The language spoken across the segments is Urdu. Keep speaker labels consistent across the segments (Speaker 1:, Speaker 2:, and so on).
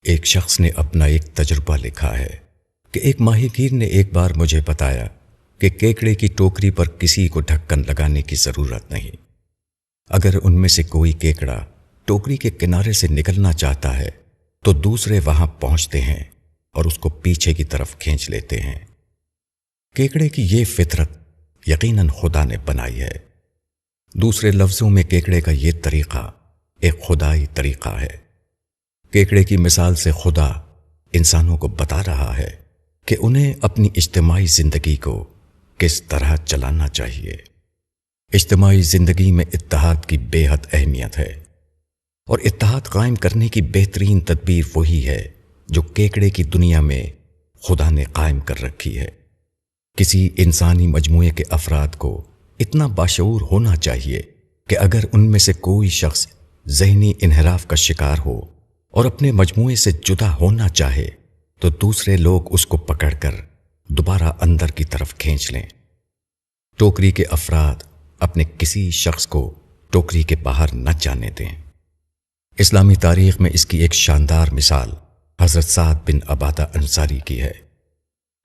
Speaker 1: ایک شخص نے اپنا ایک تجربہ لکھا ہے کہ ایک ماہی گیر نے ایک بار مجھے بتایا کہ کیکڑے کی ٹوکری پر کسی کو ڈھکن لگانے کی ضرورت نہیں۔ اگر ان میں سے کوئی کیکڑا ٹوکری کے کنارے سے نکلنا چاہتا ہے تو دوسرے وہاں پہنچتے ہیں اور اس کو پیچھے کی طرف کھینچ لیتے ہیں۔ کیکڑے کی یہ فطرت یقیناً خدا نے بنائی ہے۔ دوسرے لفظوں میں کیکڑے کا یہ طریقہ ایک خدائی طریقہ ہے۔ کیکڑے کی مثال سے خدا انسانوں کو بتا رہا ہے کہ انہیں اپنی اجتماعی زندگی کو کس طرح چلانا چاہیے۔ اجتماعی زندگی میں اتحاد کی بے حد اہمیت ہے، اور اتحاد قائم کرنے کی بہترین تدبیر وہی ہے جو کیکڑے کی دنیا میں خدا نے قائم کر رکھی ہے۔ کسی انسانی مجموعے کے افراد کو اتنا باشعور ہونا چاہیے کہ اگر ان میں سے کوئی شخص ذہنی انحراف کا شکار ہو اور اپنے مجموعے سے جدا ہونا چاہے تو دوسرے لوگ اس کو پکڑ کر دوبارہ اندر کی طرف کھینچ لیں۔ ٹوکری کے افراد اپنے کسی شخص کو ٹوکری کے باہر نہ جانے دیں۔ اسلامی تاریخ میں اس کی ایک شاندار مثال حضرت سعد بن عبادہ انصاری کی ہے۔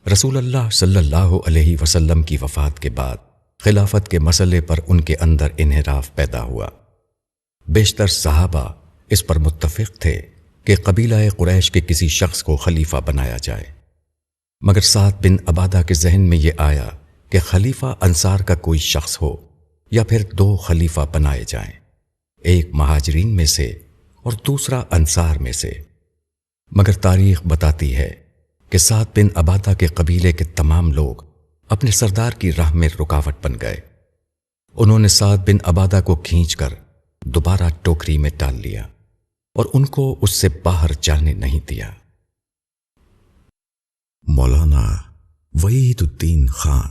Speaker 1: رسول اللہ صلی اللہ علیہ وسلم کی وفات کے بعد خلافت کے مسئلے پر ان کے اندر انحراف پیدا ہوا۔ بیشتر صحابہ اس پر متفق تھے کہ قبیلہ قریش کے کسی شخص کو خلیفہ بنایا جائے، مگر سعد بن عبادہ کے ذہن میں یہ آیا کہ خلیفہ انصار کا کوئی شخص ہو یا پھر دو خلیفہ بنائے جائیں، ایک مہاجرین میں سے اور دوسرا انصار میں سے۔ مگر تاریخ بتاتی ہے کہ سعد بن عبادہ کے قبیلے کے تمام لوگ اپنے سردار کی راہ میں رکاوٹ بن گئے۔ انہوں نے سعد بن عبادہ کو کھینچ کر دوبارہ ٹوکری میں ڈال لیا اور ان کو اس سے باہر جانے نہیں دیا۔
Speaker 2: مولانا وحید الدین خان